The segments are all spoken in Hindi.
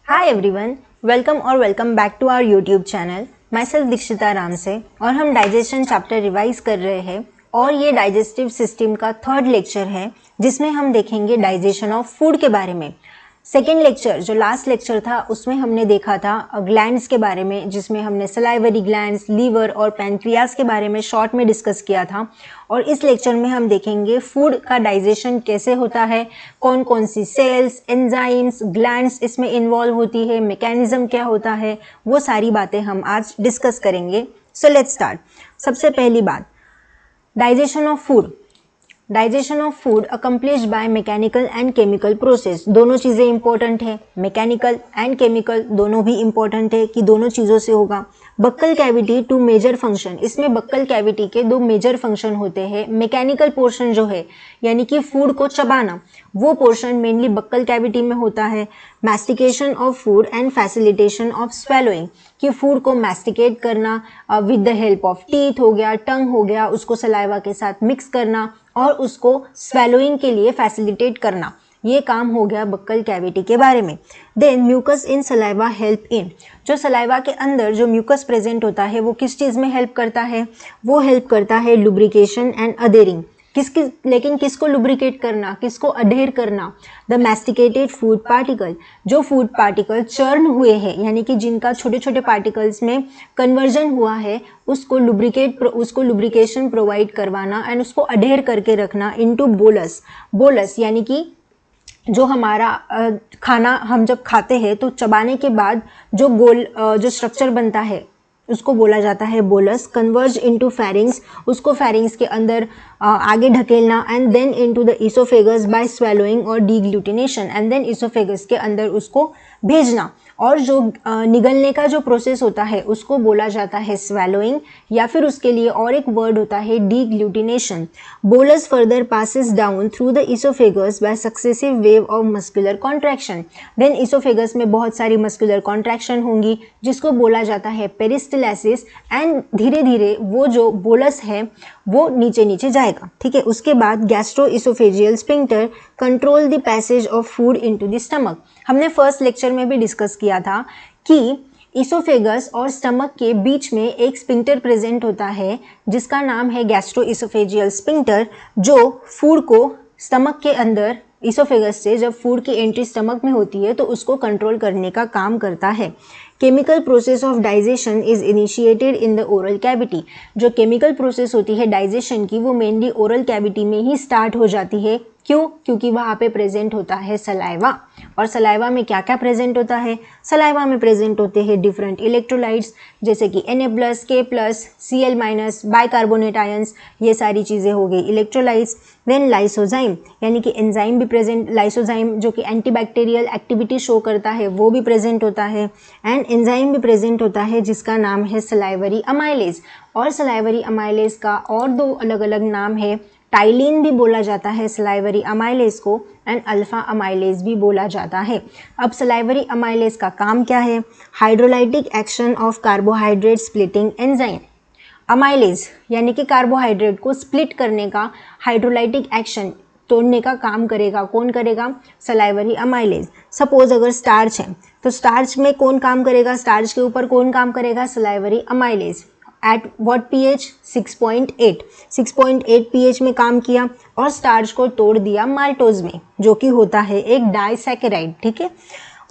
Hi everyone, welcome back to our YouTube channel. Myself Dikshita Ram से, और हम डाइजेशन चैप्टर रिवाइज कर रहे हैं और ये डाइजेस्टिव सिस्टम का थर्ड लेक्चर है जिसमें हम देखेंगे डाइजेशन ऑफ फूड के बारे में। सेकेंड लेक्चर जो लास्ट लेक्चर था उसमें हमने देखा था ग्लैंड्स के बारे में, जिसमें हमने सलाइवरी ग्लैंड्स, लीवर और पैंक्रियाज के बारे में शॉर्ट में डिस्कस किया था। और इस लेक्चर में हम देखेंगे फूड का डाइजेशन कैसे होता है, कौन कौन सी सेल्स, एंजाइम्स, ग्लैंड्स इसमें इन्वॉल्व होती है, मैकेनिज्म क्या होता है, वो सारी बातें हम आज डिस्कस करेंगे। So let's start. सबसे पहली बात, digestion of food. Digestion of food accomplished by mechanical and chemical process. दोनों चीज़ें इंपॉर्टेंट है, मैकेनिकल एंड केमिकल दोनों भी इंपॉर्टेंट है कि दोनों चीज़ों से होगा। Buccal cavity two major function, इसमें बक्कल कैविटी के दो मेजर फंक्शन होते हैं। मैकेनिकल पोर्शन जो है यानी कि फूड को चबाना, वो पोर्शन मेनली बक्कल कैविटी में होता है। Mastication of food and facilitation of swallowing, कि फूड को मैस्टिकेट करना with the help of teeth हो गया, टंग हो गया, उसको सलाइवा के साथ मिक्स करना और उसको स्वेलोइंग के लिए फैसिलिटेट करना, ये काम हो गया बक्कल कैविटी के बारे में। Then mucus in saliva help in, जो सलाइवा के अंदर जो म्यूकस प्रेजेंट होता है वो किस चीज़ में हेल्प करता है, वो हेल्प करता है लुब्रिकेशन एंड अधेरिंग। लेकिन किसको लुब्रिकेट करना, किसको अडेयर करना, द मैस्टिकेटेड फूड पार्टिकल, जो फूड पार्टिकल चर्न हुए हैं यानी कि जिनका छोटे छोटे पार्टिकल्स में कन्वर्जन हुआ है, उसको लुब्रिकेशन प्रोवाइड करवाना एंड उसको अडेयर करके रखना इनटू बोलस। बोलस यानी कि जो हमारा खाना हम जब खाते हैं तो चबाने के बाद जो जो स्ट्रक्चर बनता है उसको बोला जाता है बोलस। कन्वर्ज इनटू फेरिंग्स, उसको फेरिंग्स के अंदर आगे ढकेलना and then into the oesophagus by swallowing और डीग्लूटिनेशन, एंड देन इसोफेगस के अंदर उसको भेजना। और जो निगलने का जो प्रोसेस होता है उसको बोला जाता है स्वेलोइंग, या फिर उसके लिए और एक वर्ड होता है deglutition. Bolus further passes down through the oesophagus by successive wave of muscular contraction. Then oesophagus में बहुत सारी मस्कुलर कॉन्ट्रैक्शन होंगी जिसको बोला जाता है पेरिस्टलासिस, एंड धीरे धीरे वो जो बोलस है वो नीचे नीचे जाएगा। ठीक है, उसके बाद gastro oesophageal sphincter control the passage of food into the stomach. हमने फर्स्ट लेक्चर में भी डिस्कस किया था कि इसोफेगस और स्टमक के बीच में एक स्फिंक्टर प्रेजेंट होता है जिसका नाम है गैस्ट्रो इसोफेजियल स्फिंक्टर, जो फूड को स्टमक के अंदर, इसोफेगस से जब फूड की एंट्री स्टमक में होती है तो उसको कंट्रोल करने का काम करता है। Chemical process of digestion is initiated in the oral cavity, जो केमिकल प्रोसेस होती है डाइजेशन की वो मेनली ओरल कैविटी में ही स्टार्ट हो जाती है। क्यों? क्योंकि वहाँ पे प्रेजेंट होता है सलाइवा, और सलाइवा में क्या क्या प्रेजेंट होता है, सलाइवा में प्रेजेंट होते हैं डिफरेंट इलेक्ट्रोलाइट्स जैसे कि Na+, K+, Cl-, bicarbonate ions, ये सारी चीज़ें हो गई इलेक्ट्रोलाइट्स। देन लाइसोजाइम यानी कि एंजाइम भी प्रेजेंट, लाइसोजाइम जो कि एंटीबैक्टीरियल एक्टिविटी शो करता है वो भी प्रेजेंट होता है, एंड एंजाइम भी प्रेजेंट होता है जिसका नाम है सलाइवरी अमाइलेज। और सलाइवरी अमाइलेज का और दो अलग अलग नाम है, टाइलिन भी बोला जाता है सलाइवरी अमाइलेज को, एंड अल्फा अमाइलेज भी बोला जाता है। अब सलाइवरी अमाइलेज का काम क्या है? Hydrolytic action of carbohydrate splitting enzyme. Amylase यानी कि कार्बोहाइड्रेट को स्प्लिट करने का हाइड्रोलाइटिक एक्शन, तोड़ने का काम करेगा। कौन करेगा? Salivary amylase. सपोज अगर स्टार्च है तो स्टार्च में कौन काम करेगा, स्टार्च के ऊपर कौन काम करेगा? Salivary amylase. At what pH? 6.8 pH में काम किया और स्टार्च को तोड़ दिया माल्टोज में, जो कि होता है एक डाइसैकेराइड। ठीक है,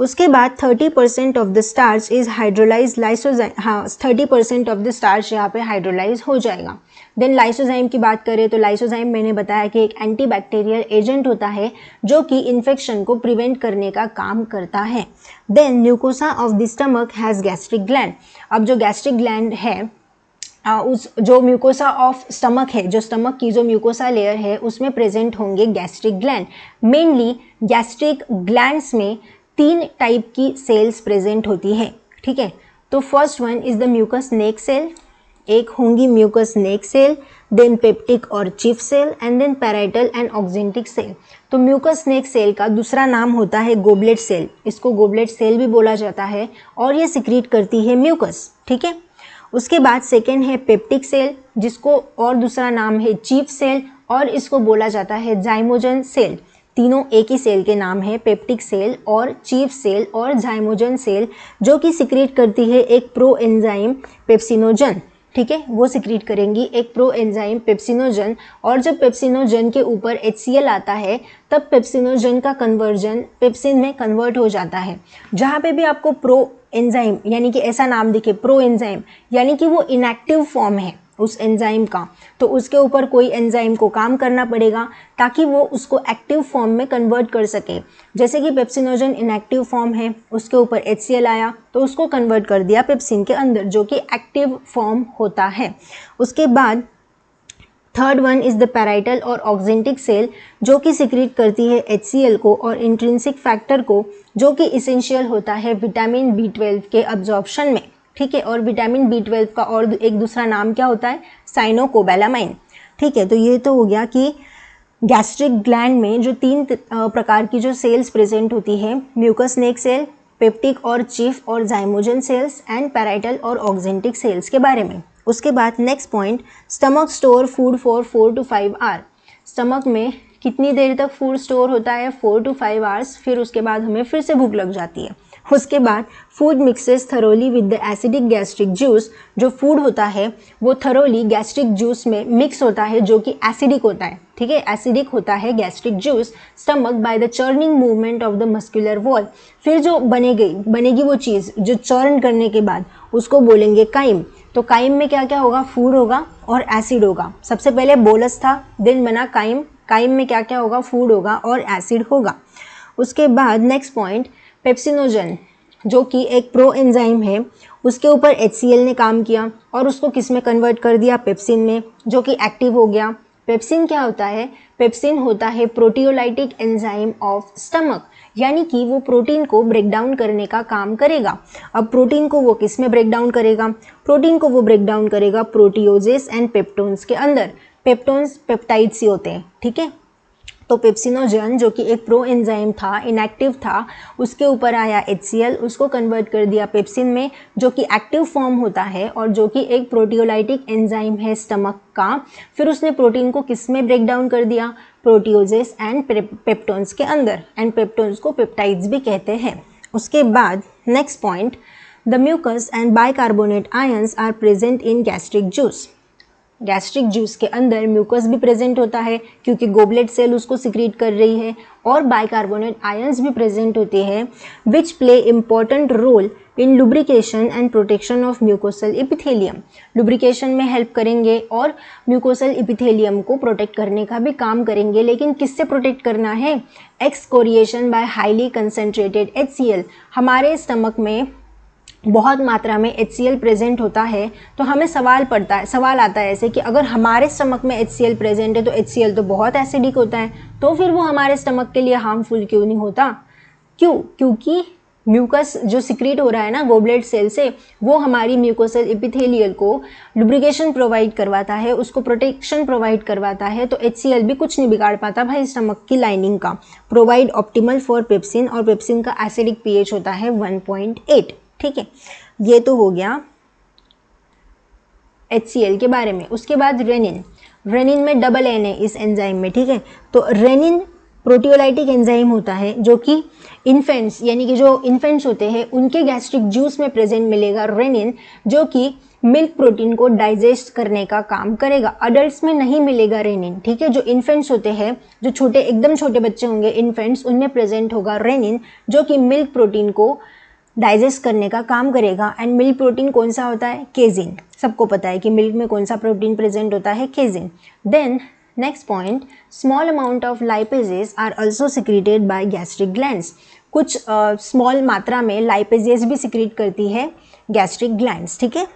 उसके बाद 30% of the starch is hydrolyse lysozyme. हाँ, 30% ऑफ द स्टार्च यहाँ पे हाइड्रोलाइज हो जाएगा। देन लाइसोजाइम की बात करें तो लाइसोजाइम मैंने बताया कि एक एंटीबैक्टीरियल एजेंट होता है जो कि इन्फेक्शन को प्रिवेंट करने का काम करता है। Then mucosa of the stomach has gastric gland. अब जो गैस्ट्रिक ग्लैंड है, उस जो म्यूकोसा ऑफ स्टमक है, जो स्टमक की जो म्यूकोसा लेयर है उसमें प्रेजेंट होंगे gastric gland. Mainly gastric glands में 3 टाइप की सेल्स प्रेजेंट होती है। ठीक है, तो first one is the mucus neck cell, एक होंगी mucus neck cell, then peptic और chief cell, and then parietal and oxyntic cell. तो म्यूकस नेक सेल का दूसरा नाम होता है गोबलेट सेल, इसको गोबलेट सेल भी बोला जाता है, और ये सिक्रीट करती है म्यूकस। ठीक है, उसके बाद सेकेंड है पेप्टिक सेल, जिसको और दूसरा नाम है चीफ सेल, और इसको बोला जाता है जाइमोजन सेल। तीनों एक ही सेल के नाम है, पेप्टिक सेल और चीफ सेल और जाइमोजन सेल, जो कि सिक्रीट करती है एक प्रो एंजाइम पेप्सिनोजन। ठीक है, वो सिक्रीट करेंगी एक प्रो एंजाइम पेप्सिनोजन, और जब पेप्सिनोजन के ऊपर HCl आता है तब पेप्सिनोजन का कन्वर्जन पेप्सिन में कन्वर्ट हो जाता है। जहाँ पे भी आपको प्रो एंजाइम यानी कि ऐसा नाम दिखे प्रो एंजाइम, यानी कि वो इनएक्टिव फॉर्म है उस एंजाइम का, तो उसके ऊपर कोई एंजाइम को काम करना पड़ेगा ताकि वो उसको एक्टिव फॉर्म में कन्वर्ट कर सके। जैसे कि पेप्सिनोजन इनएक्टिव फॉर्म है, उसके ऊपर HCl आया तो उसको कन्वर्ट कर दिया पेप्सिन के अंदर, जो कि एक्टिव फॉर्म होता है। उसके बाद third one is the parietal और ऑक्जेंटिक सेल, जो कि सिक्रीट करती है HCl को और इंट्रिंसिक फैक्टर को, जो कि इसेंशियल होता है विटामिन B12 के अब्जॉर्प्शन में। ठीक है, और विटामिन B12 का और एक दूसरा नाम क्या होता है, साइनोकोबैलामाइन। ठीक है, तो ये तो हो गया कि गैस्ट्रिक ग्लैंड में जो 3 प्रकार की जो सेल्स प्रेजेंट होती है, म्यूकस नेक सेल, पेप्टिक और चीफ और जाइमोजन सेल्स एंड पैराइटल और ऑक्जेंटिक सेल्स के बारे में। उसके बाद next point, stomach store food for 4 to 5 hour. Stomach में कितनी देर तक फूड स्टोर होता है, 4 to 5 आवर्स, फिर उसके बाद हमें फिर से भूख लग जाती है। उसके बाद food mixes thoroughly with the acidic gastric juice, जो फूड होता है वो थरोली गैस्ट्रिक जूस में मिक्स होता है जो कि एसिडिक होता है। ठीक है, एसिडिक होता है gastric juice stomach by the churning movement of the muscular wall. फिर जो बनेगी वो चीज़ जो चर्न करने के बाद उसको बोलेंगे काइम। तो काइम में क्या क्या होगा, फूड होगा और एसिड होगा। सबसे पहले बोलस था, देन बना काइम, काइम में क्या क्या होगा, फूड होगा और एसिड होगा। उसके बाद नेक्स्ट पॉइंट, पेप्सिनोजन जो कि एक प्रो एंजाइम है, उसके ऊपर HCl ने काम किया और उसको किस में कन्वर्ट कर दिया, पेप्सिन में, जो कि एक्टिव हो गया। पेप्सिन क्या होता है, पेप्सिन होता है प्रोटियोलाइटिक एंजाइम ऑफ स्टमक, यानी कि वो प्रोटीन को ब्रेक डाउन करने का काम करेगा। अब प्रोटीन को वो किस में ब्रेक डाउन करेगा, प्रोटीन को वो ब्रेक डाउन करेगा प्रोटियोजेस एंड पेप्टोन्स के अंदर। पेप्टोन्स पेप्टाइड्स ही होते हैं। ठीक है, तो पेप्सिनोजन जो कि एक प्रो एंजाइम था, इनएक्टिव था, उसके ऊपर आया HCl, उसको कन्वर्ट कर दिया पेप्सिन में, जो कि एक्टिव फॉर्म होता है और जो कि एक प्रोटियोलाइटिक एंजाइम है स्टमक का। फिर उसने प्रोटीन को किस में ब्रेक डाउन कर दिया, प्रोटियोजेस एंड पेप्टोन्स के अंदर, एंड पेप्टोन्स को पेप्टाइड्स भी कहते हैं। उसके बाद next point, the mucus and bicarbonate ions are present in gastric juice. Gastric juice के अंदर म्यूकस भी प्रेजेंट होता है क्योंकि गोबलेट सेल उसको सिक्रीट कर रही है, और बाइकार्बोनेट आयंस भी प्रेजेंट होते हैं which play important role in lubrication and protection of mucosal epithelium. Lubrication में हेल्प करेंगे और म्यूकोसल इपिथेलियम को प्रोटेक्ट करने का भी काम करेंगे। लेकिन किससे प्रोटेक्ट करना है, excoriation by highly concentrated HCl। हमारे स्टमक में बहुत मात्रा में HCl प्रेजेंट होता है, तो हमें सवाल आता है ऐसे कि अगर हमारे स्टमक में HCl प्रेजेंट है तो HCl तो बहुत एसिडिक होता है, तो फिर वो हमारे स्टमक के लिए हार्मफुल क्यों नहीं होता। क्योंकि म्यूकस जो सिक्रीट हो रहा है ना गोबलेट सेल से, वो हमारी म्यूकोसल इपिथेलियल को लुब्रिकेशन प्रोवाइड करवाता है, उसको प्रोटेक्शन प्रोवाइड करवाता है। तो HCl भी कुछ नहीं बिगाड़ पाता भाई स्टमक की लाइनिंग का। प्रोवाइड ऑप्टिमल फॉर पेप्सिन, और पेप्सिन का एसिडिक pH होता है 1.8। ठीक है, ये तो हो गया HCl के बारे में। उसके बाद रेनिन में डबल N है इस एंजाइम में। ठीक है, तो रेनिन प्रोटियोलाइटिक एंजाइम होता है जो कि इन्फेंट्स यानी कि जो इन्फेंट्स होते हैं उनके गैस्ट्रिक जूस में प्रेजेंट मिलेगा रेनिन, जो कि मिल्क प्रोटीन को डाइजेस्ट करने का काम करेगा। अडल्ट्स में नहीं मिलेगा रेनिन। ठीक है, जो इन्फेंट्स होते हैं, जो छोटे एकदम छोटे बच्चे होंगे इन्फेंट्स, उनमें प्रेजेंट होगा रेनिन, जो कि मिल्क प्रोटीन को डाइजेस्ट करने का काम करेगा। एंड मिल्क प्रोटीन कौन सा होता है, केजिन। सबको पता है कि मिल्क में कौन सा प्रोटीन प्रेजेंट होता है, casein. Then next point, small amount of lipases are also secreted by gastric glands. कुछ स्मॉल मात्रा में लाइपेजेस भी सिक्रीट करती है गैस्ट्रिक ग्लैंड्स। ठीक है,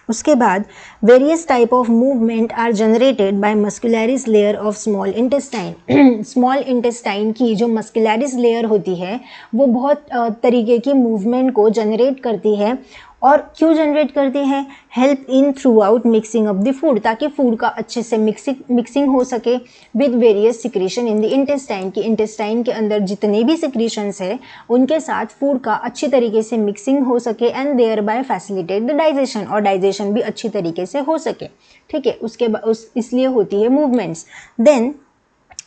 उसके बाद various type of movement are generated by muscularis layer of small intestine. Small intestine की जो मस्कुलरिस लेयर होती है वो बहुत तरीके की मूवमेंट को जनरेट करती है। और क्यों जनरेट करती है, help in through out mixing of the food, ताकि फूड का अच्छे से मिक्सिंग हो सके with various secretion in the intestine, की इंटेस्टाइन के अंदर जितने भी सिक्रीशंस है उनके साथ फूड का अच्छी तरीके से मिक्सिंग हो सके, and thereby facilitate the digestion, और डाइजेशन भी अच्छी तरीके से हो सके। ठीक है, उसके बाद इसलिए होती है movements. Then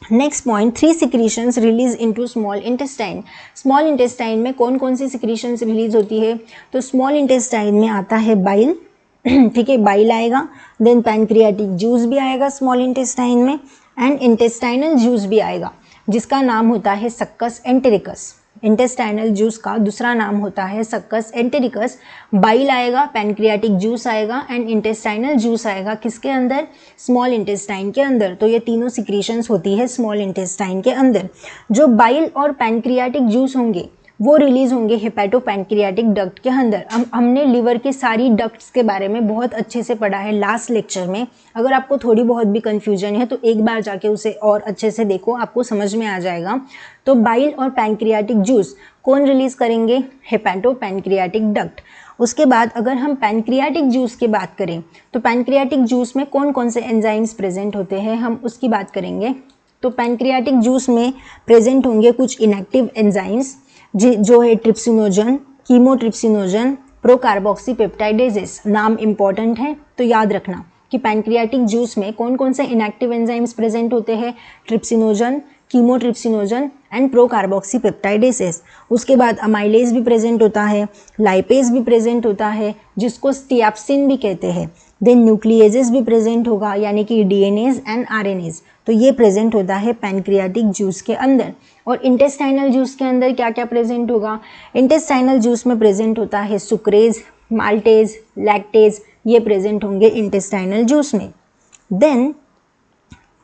next point, 3 secretions release into small intestine. Small intestine में कौन कौन सी सिक्रीशंस रिलीज होती है? तो स्मॉल इंटेस्टाइन में आता है बाइल, ठीक है, बाइल आएगा, देन पैनक्रियाटिक जूस भी आएगा स्मॉल इंटेस्टाइन में, एंड इंटेस्टाइनल जूस भी आएगा जिसका नाम होता है सक्कस एंटेरिकस। इंटेस्टाइनल जूस का दूसरा नाम होता है सक्कस एंटेरिकस। बाइल आएगा, पैनक्रियाटिक जूस आएगा एंड इंटेस्टाइनल जूस आएगा किसके अंदर? स्मॉल इंटेस्टाइन के अंदर। तो ये तीनों सिक्रीशंस होती है स्मॉल इंटेस्टाइन के अंदर। जो बाइल और पैनक्रियाटिक जूस होंगे वो रिलीज होंगे हेपेटो पैनक्रियाटिक डक्ट के अंदर। हमने लिवर की सारी डक्ट्स के बारे में बहुत अच्छे से पढ़ा है लास्ट लेक्चर में। अगर आपको थोड़ी बहुत भी कंफ्यूजन है तो एक बार जाके उसे और अच्छे से देखो, आपको समझ में आ जाएगा। तो बाइल और पैनक्रियाटिक जूस कौन रिलीज करेंगे? Hepato pancreatic duct. उसके बाद अगर हम पैनक्रियाटिक जूस की बात करें तो पैनक्रियाटिक जूस में कौन कौन से एंजाइम्स प्रेजेंट होते हैं, हम उसकी बात करेंगे। तो पैनक्रियाटिक जूस में प्रेजेंट होंगे कुछ इनएक्टिव एंजाइम्स जो है ट्रिप्सिनोजन, कीमोट्रिप्सिनोजन, प्रोकार्बोक्सीपेप्टाइडेजेस। नाम इंपॉर्टेंट है तो याद रखना कि पैनक्रियाटिक जूस में कौन कौन से इनएक्टिव एंजाइम्स प्रेजेंट होते हैं? Trypsinogen, chymotrypsinogen and procarboxypeptidases. उसके बाद अमाइलेज भी प्रेजेंट होता है, लाइपेज भी प्रेजेंट होता है जिसको स्टियाप्सिन भी कहते हैं। देन न्यूक्लिएजेस भी प्रेजेंट होगा यानी कि डीएनएज एंड आरएनएज। तो ये प्रेजेंट होता है पैनक्रियाटिक जूस के अंदर। और इंटेस्टाइनल जूस के अंदर क्या क्या प्रेजेंट होगा? इंटेस्टाइनल जूस में प्रेजेंट होता है सुक्रेज, माल्टेज, लैक्टेज, ये प्रेजेंट होंगे इंटेस्टाइनल जूस में। देन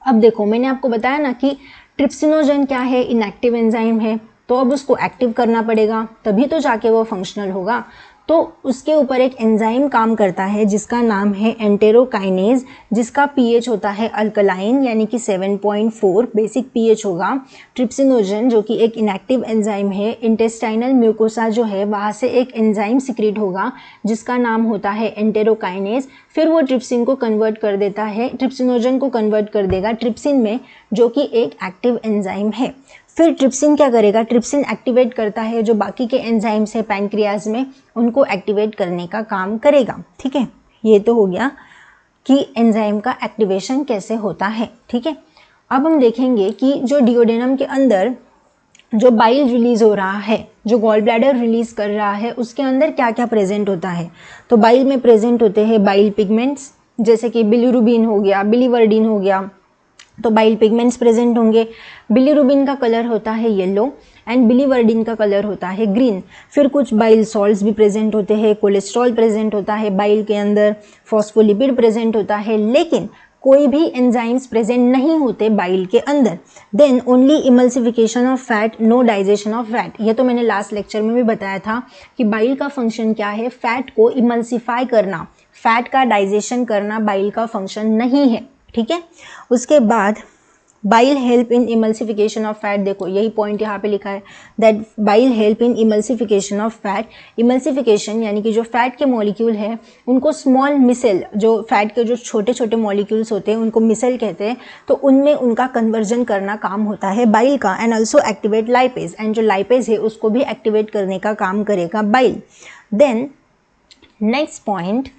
अब देखो, मैंने आपको बताया ना कि ट्रिप्सिनोजन क्या है? इनएक्टिव एंजाइम है, तो अब उसको एक्टिव करना पड़ेगा तभी तो जाके वो फंक्शनल होगा। तो उसके ऊपर एक एंजाइम काम करता है जिसका नाम है एंटेरोकाइनेज, जिसका पीएच होता है अल्कलाइन यानी कि 7.4 बेसिक पीएच होगा। ट्रिप्सिनोजन जो कि एक इनएक्टिव एंजाइम है, इंटेस्टाइनल म्यूकोसा जो है वहाँ से एक एंजाइम सिक्रीट होगा जिसका नाम होता है एंटेरोकाइनेज। फिर वो ट्रिप्सिन को कन्वर्ट कर देता है, ट्रिप्सिनोजन को कन्वर्ट कर देगा ट्रिप्सिन में जो कि एक एक्टिव एंजाइम है। फिर ट्रिप्सिन क्या करेगा? ट्रिप्सिन एक्टिवेट करता है जो बाकी के एंजाइम्स है पैनक्रियाज में, उनको एक्टिवेट करने का काम करेगा। ठीक है, ये तो हो गया कि एंजाइम का एक्टिवेशन कैसे होता है। ठीक है, अब हम देखेंगे कि जो डिओडेनम के अंदर जो बाइल रिलीज हो रहा है, जो गॉल ब्लैडर रिलीज कर रहा है, उसके अंदर क्या क्या प्रेजेंट होता है? तो बाइल में प्रेजेंट होते हैं बाइल पिगमेंट्स जैसे कि बिलीरुबिन हो गया, बिलीवर्डिन हो गया, तो बाइल पिगमेंट्स प्रेजेंट होंगे। बिलीरुबिन का कलर होता है येलो एंड बिलीवर्डिन का कलर होता है ग्रीन। फिर कुछ बाइल सॉल्ट्स भी प्रेजेंट होते हैं, कोलेस्ट्रॉल प्रेजेंट होता है बाइल के अंदर, फॉस्फोलिपिड प्रेजेंट होता है, लेकिन कोई भी एंजाइम्स प्रेजेंट नहीं होते बाइल के अंदर। Then only emulsification of fat, no digestion of fat. ये तो मैंने लास्ट लेक्चर में भी बताया था कि बाइल का फंक्शन क्या है? फैट को इमल्सिफाई करना, फैट का डाइजेशन करना बाइल का फंक्शन नहीं है। ठीक है, उसके बाद bile help in emulsification of fat. देखो यही पॉइंट यहाँ पे लिखा है that bile help in emulsification of fat. Emulsification यानी कि जो फैट के मॉलिक्यूल है उनको स्मॉल मिसेल, जो फैट के जो छोटे छोटे मॉलिक्यूल्स होते हैं उनको मिसेल कहते हैं, तो उनमें उनका कन्वर्जन करना काम होता है बाइल का। And also activate lipase, and जो लाइपेज है उसको भी एक्टिवेट करने का काम करेगा bile. Then next point,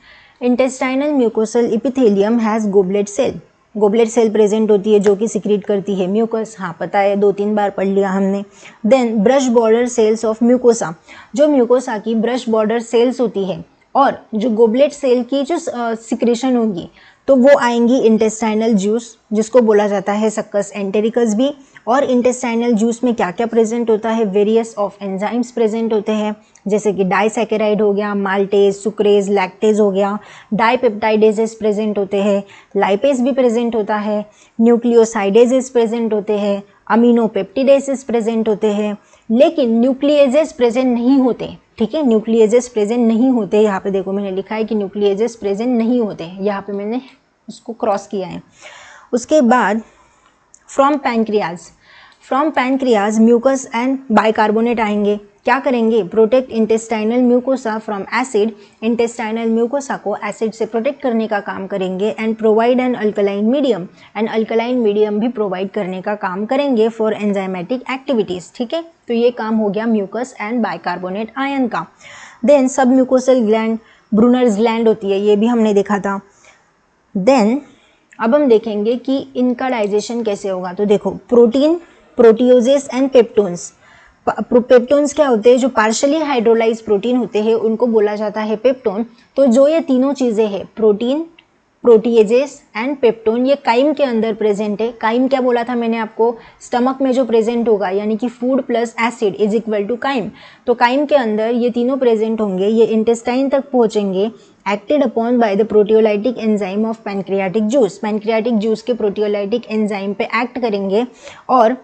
intestinal mucosal epithelium has goblet cell. Goblet cell present होती है जो कि सिक्रीट करती है म्यूकस, हाँ पता है, 2-3 बार पढ़ लिया हमने। Then brush border cells of mucosa, जो म्यूकोसा की ब्रश बॉर्डर सेल्स होती है और जो गोबलेट सेल की जो सिक्रेशन होगी तो वो आएंगी इंटेस्टाइनल जूस जिसको बोला जाता है सक्कस एंटेरिकस भी। और इंटेस्टाइनल जूस में क्या क्या प्रेजेंट होता है? वेरियस ऑफ एंजाइम्स प्रेजेंट होते हैं जैसे कि डाइसैकेराइड हो गया, माल्टेज, सुक्रेज, लैक्टेज हो गया, डाइपेप्टाइडेजेस प्रेजेंट होते हैं, लाइपेज भी प्रेजेंट होता है, न्यूक्लियोसाइडेजेस प्रेजेंट होते हैं, अमीनोपेप्टिडेसेस प्रेजेंट होते हैं, लेकिन न्यूक्लिएजेस प्रेजेंट नहीं होते। ठीक है, न्यूक्लिएजेस प्रेजेंट नहीं होते। यहाँ पे देखो मैंने लिखा है कि न्यूक्लिएजेस प्रेजेंट नहीं होते, यहाँ पे मैंने उसको क्रॉस किया है। उसके बाद from pancreas mucus and bicarbonate आएंगे। क्या करेंगे? Protect intestinal mucosa from acid. Intestinal mucosa को एसिड से प्रोटेक्ट करने का काम करेंगे। And provide an alkaline medium, and alkaline medium भी प्रोवाइड करने का काम करेंगे फॉर एंजाइमेटिक एक्टिविटीज। ठीक है, तो ये काम हो गया म्यूकस एंड बाइकार्बोनेट आयन का। देन सब म्यूकोसल ग्लैंड, ब्रूनर्स ग्लैंड होती है, ये भी हमने देखा था। देन अब हम देखेंगे कि इनका डाइजेशन कैसे होगा। तो देखो, protein, proteoses and peptones. Peptones क्या होते हैं? जो पार्शली हाइड्रोलाइज प्रोटीन होते हैं उनको बोला जाता है पेप्टोन। तो जो ये तीनों चीजें हैं, प्रोटीन, प्रोटीएजेस एंड पेप्टोन, ये काइम के अंदर प्रेजेंट है। काइम क्या बोला था मैंने आपको? स्टमक में जो प्रेजेंट होगा, यानी कि food plus acid is equal to chyme. तो काइम के अंदर ये तीनों प्रेजेंट होंगे, ये इंटेस्टाइन तक पहुंचेंगे, acted upon by the proteolytic enzyme of pancreatic juice. Pancreatic juice के प्रोटियोलाइटिक एंजाइम पे एक्ट करेंगे और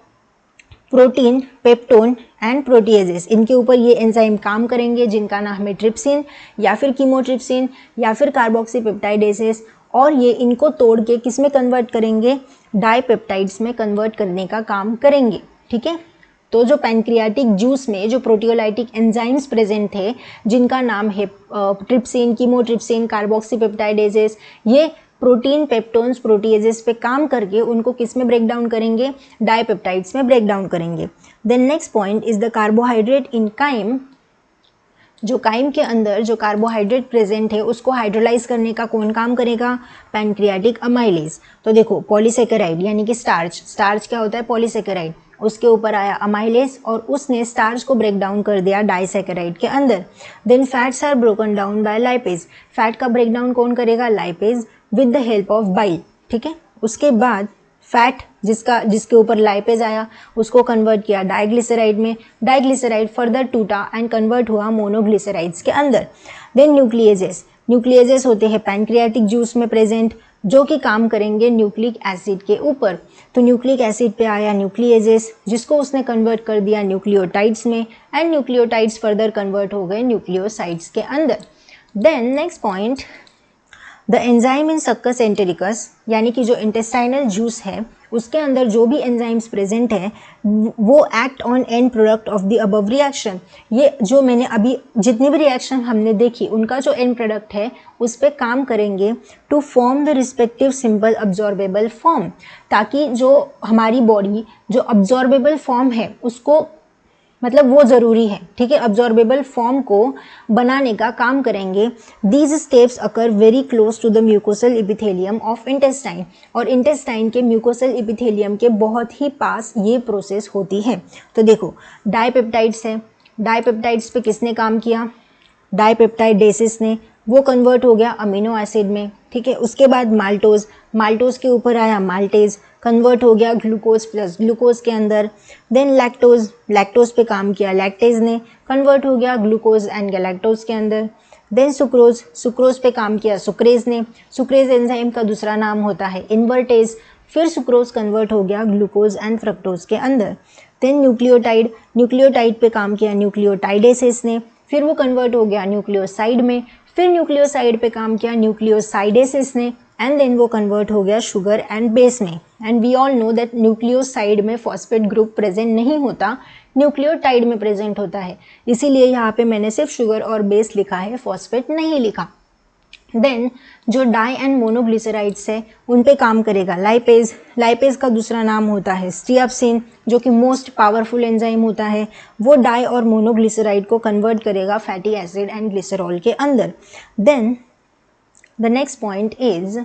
प्रोटीन, पेप्टोन एंड प्रोटीएजेस, इनके ऊपर ये एंजाइम काम करेंगे, जिनका नाम है ट्रिप्सिन या फिर कीमोट्रिप्सिन या फिर कार्बोक्सीपेप्टाइडेसेस। और ये इनको तोड़ के किस में कन्वर्ट करेंगे? डाइपेप्टाइड्स में कन्वर्ट करने का काम करेंगे। ठीक है, तो जो पैनक्रियाटिक जूस में जो प्रोटियोलाइटिक एंजाइम्स प्रेजेंट थे, जिनका नाम है ट्रिप्सिन, कीमोट्रिप्सिन, कार्बोक्सीपेप्टाइडेसेस, ये प्रोटीन, पेप्टोन्स, प्रोटीएजेस पे काम करके उनको किस में ब्रेक डाउन करेंगे? डाइपेप्टाइड्स में ब्रेक डाउन करेंगे। Then next point is the carbohydrate in chyme. जो काइम के अंदर जो कार्बोहाइड्रेट प्रेजेंट है उसको हाइड्रोलाइज करने का कौन काम करेगा? Pancreatic amylase. तो देखो, पॉलीसेकेराइड यानी कि स्टार्च, स्टार्च क्या होता है? पॉलीसेकेराइड, उसके ऊपर आया अमाइलेज और उसने स्टार्च को ब्रेक डाउन कर दिया डाइसेकेराइड के अंदर। Then fats are broken down by lipase. Fat का ब्रेक डाउन कौन करेगा? Lipase, with the help of bile. ठीक है, उसके बाद फैट जिसके ऊपर लाइपेज आया उसको कन्वर्ट किया डाइग्लिसराइड में, डाइग्लिसराइड फर्दर टूटा एंड कन्वर्ट हुआ मोनोग्लिसराइड्स के अंदर। देन न्यूक्लिएजेस, न्यूक्लिएजेस होते हैं पैनक्रियाटिक जूस में प्रेजेंट, जो कि काम करेंगे न्यूक्लिक एसिड के ऊपर। तो न्यूक्लिक एसिड पे आया न्यूक्लिएजेस, जिसको उसने कन्वर्ट कर दिया न्यूक्लियोटाइड्स में, एंड न्यूक्लियोटाइड्स फर्दर कन्वर्ट हो गए न्यूक्लियोसाइड्स के अंदर। Then next point, the enzyme in succus entericus, यानी कि जो इंटेस्टाइनल जूस है उसके अंदर जो भी एंजाइम्स प्रेजेंट है वो act on and product of the above reaction. ये जो मैंने अभी जितनी भी रिएक्शन हमने देखी उनका जो एंड प्रोडक्ट है उस पर काम करेंगे to form the respective simple absorbable form, ताकि जो हमारी बॉडी जो अब्जॉर्बेबल फॉर्म है उसको, मतलब वो ज़रूरी है, ठीक है, अब्जॉर्बेबल फॉर्म को बनाने का काम करेंगे। These steps occur very close to the mucosal epithelium of intestine, और इंटेस्टाइन के म्यूकोसल इपिथेलियम के बहुत ही पास ये प्रोसेस होती है। तो देखो, डाइपेप्टाइड्स है, डाइपेप्टाइड्स पे किसने काम किया? डाइपेप्टाइडेसिस ने, वो कन्वर्ट हो गया अमीनो एसिड में। ठीक है, उसके बाद माल्टोज, माल्टोज के ऊपर आया माल्टेज, कन्वर्ट हो गया ग्लूकोज प्लस ग्लूकोज के अंदर। देन लैक्टोज, लैक्टोज पे काम किया लैक्टेज ने, कन्वर्ट हो गया ग्लूकोज एंड गैलेक्टोज के अंदर। देन सुक्रोज, सुक्रोज पे काम किया सुक्रेज ने, सुक्रेज एंजाइम का दूसरा नाम होता है इन्वर्टेज। फिर सुक्रोज कन्वर्ट हो गया ग्लूकोज एंड फ्रक्टोज के अंदर। देन न्यूक्लियोटाइड, न्यूक्लियोटाइड पे काम किया न्यूक्लियोटाइडेसिस ने, फिर वो कन्वर्ट हो गया न्यूक्लियोसाइड में। फिर न्यूक्लियोसाइड पे काम किया न्यूक्लियोसाइडेसिस ने, एंड देन वो कन्वर्ट हो गया शुगर एंड बेस में। And we all know that nucleoside में फॉस्फेट ग्रुप प्रेजेंट नहीं होता, न्यूक्लियोटाइड में प्रेजेंट होता है, इसीलिए यहाँ पे मैंने सिर्फ शुगर और बेस लिखा है, फॉस्फेट नहीं लिखा। देन जो डाई एंड मोनोग्लिसराइड्स है उन पे काम करेगा लाइपेज, लाइपेज का दूसरा नाम होता है स्ट्रिएप्सिन, जो कि मोस्ट पावरफुल एंजाइम होता है। वो डाई और मोनोग्लिसराइड को कन्वर्ट करेगा फैटी एसिड एंड ग्लिसरॉल के अंदर। Then the next point is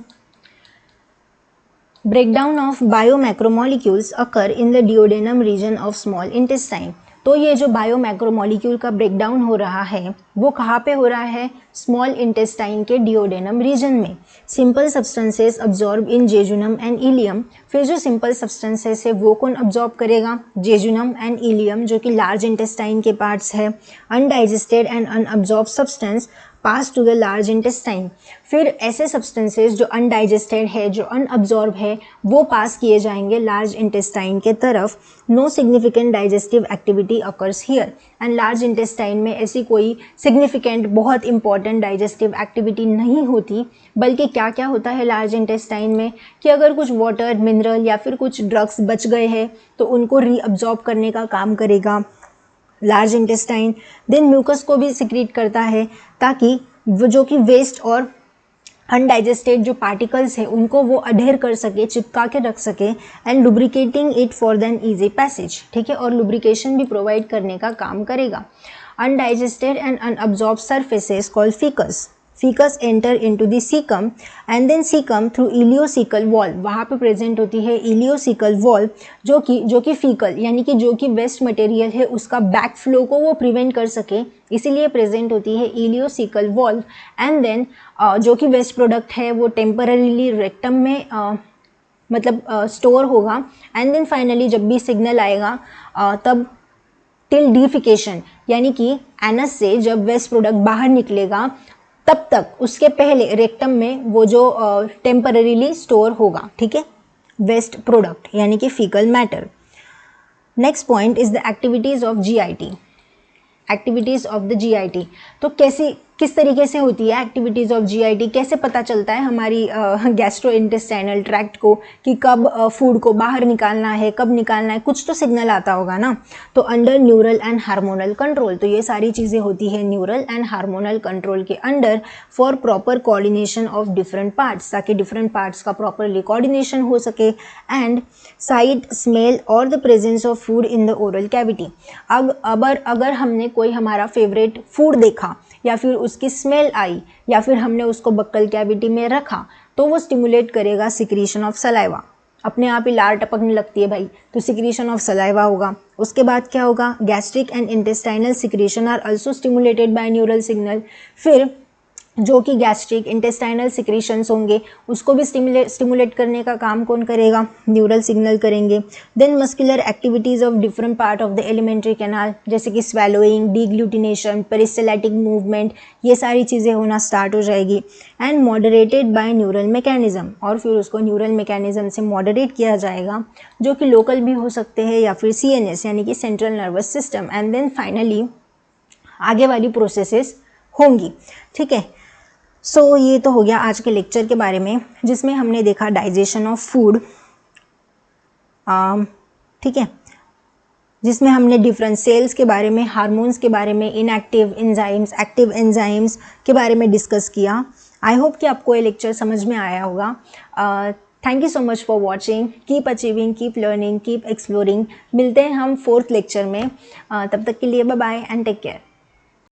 breakdown of biomacromolecules occur in the duodenum region of small intestine। तो ये जो बायोमैक्रोमोलिक्यूल का ब्रेकडाउन हो रहा है वो कहाँ पे हो रहा है? स्मॉल इंटेस्टाइन के डिओडेनम रीजन में। Simple substances absorb in jejunum and ileum. फिर जो सिंपल सब्सटेंसेस है वो कौन अब्जॉर्ब करेगा? जेजुनम एंड इलियम, जो कि लार्ज इंटेस्टाइन के पार्ट्स है। Undigested and unabsorb substance pass to the large intestine. फिर ऐसे सब्सटेंसेस जो अनडाइजेस्टेड है, जो अनअब्जॉर्ब है, वो पास किए जाएंगे लार्ज इंटेस्टाइन के तरफ। No significant digestive activity occurs here. And large intestine में ऐसी कोई सिग्निफिकेंट बहुत इंपॉर्टेंट डाइजेस्टिव एक्टिविटी नहीं होती, बल्कि क्या क्या होता है लार्ज इंटेस्टाइन में कि अगर कुछ वाटर, मिनरल या फिर कुछ ड्रग्स बच गए हैं तो उनको रीअब्जॉर्ब करने का काम करेगा लार्ज इंटेस्टाइन। देन म्यूकस को भी सिक्रीट करता है ताकि वो जो कि वेस्ट और अनडाइजेस्टेड जो पार्टिकल्स हैं उनको वो अडेयर कर सके, चिपका के रख सके, and lubricating it for then easy passage. ठीक है, और लुब्रिकेशन भी प्रोवाइड करने का काम करेगा। Undigested and unabsorb surfaces called faeces. Faeces enter into the caecum and then caecum through ileocaecal valve, वहाँ पे प्रेजेंट होती है इलियोसिकल वॉल्व जो कि फीकल यानी कि जो कि वेस्ट मटेरियल है उसका बैक फ्लो को वो प्रिवेंट कर सके, इसीलिए प्रेजेंट होती है इलियोसिकल वॉल्व। एंड देन जो कि वेस्ट प्रोडक्ट है वो टेम्पररीली रेक्टम में मतलब स्टोर होगा। एंड देन फाइनली जब भी सिग्नल आएगा तब टिल डिफिकेशन यानी कि एनस से जब वेस्ट प्रोडक्ट बाहर निकलेगा तब तक उसके पहले रेक्टम में वो जो टेम्पररीली स्टोर होगा, ठीक है, वेस्ट प्रोडक्ट यानी कि faecal matter. Next point is the activities of GIT. Activities of the GIT, तो किस तरीके से होती है एक्टिविटीज़ ऑफ जीआईटी, कैसे पता चलता है हमारी गैस्ट्रो इंटेस्टाइनल ट्रैक्ट को कि कब फूड को बाहर निकालना है, कब निकालना है, कुछ तो सिग्नल आता होगा ना। तो under neural and hormonal control, तो ये सारी चीज़ें होती है न्यूरल एंड हार्मोनल कंट्रोल के under for proper coordination of different parts, ताकि डिफरेंट पार्ट्स का प्रॉपरली कोऑर्डिनेशन हो सके। एंड साइट, स्मेल और the presence of food in the oral cavity. अगर हमने कोई हमारा फेवरेट फूड देखा या फिर उसकी स्मेल आई या फिर हमने उसको बक्कल कैविटी में रखा तो वो स्टिमुलेट करेगा सिक्रीशन ऑफ सलाइवा। अपने आप ही लार टपकने लगती है भाई, तो सिक्रीशन ऑफ सलाइवा होगा। उसके बाद क्या होगा, gastric and intestinal secretion are also stimulated by neural signal. फिर जो कि गैस्ट्रिक इंटेस्टाइनल सिक्रीशंस होंगे उसको भी स्टिमुलेट करने का काम कौन करेगा, न्यूरल सिग्नल करेंगे। Then muscular activities of different part of the alimentary canal, जैसे कि स्वेलोइंग, डीग्लूटिनेशन, पेरिस्टाल्टिक मूवमेंट, ये सारी चीज़ें होना स्टार्ट हो जाएगी। And moderated by neural mechanism, और फिर उसको न्यूरल मैकेनिज्म से मॉडरेट किया जाएगा, जो कि लोकल भी हो सकते हैं या फिर CNS यानी कि central nervous system. And then finally आगे वाली प्रोसेसेस होंगी, ठीक है। सो ये तो हो गया आज के लेक्चर के बारे में, जिसमें हमने देखा डाइजेशन ऑफ फूड, ठीक है, जिसमें हमने डिफरेंट सेल्स के बारे में, हार्मोन्स के बारे में, इनएक्टिव एंजाइम्स, एक्टिव एंजाइम्स के बारे में डिस्कस किया। आई होप कि आपको ये लेक्चर समझ में आया होगा। Thank you so much for watching. Keep achieving, keep learning, keep exploring. मिलते हैं हम 4th लेक्चर में। तब तक के लिए bye bye and take care.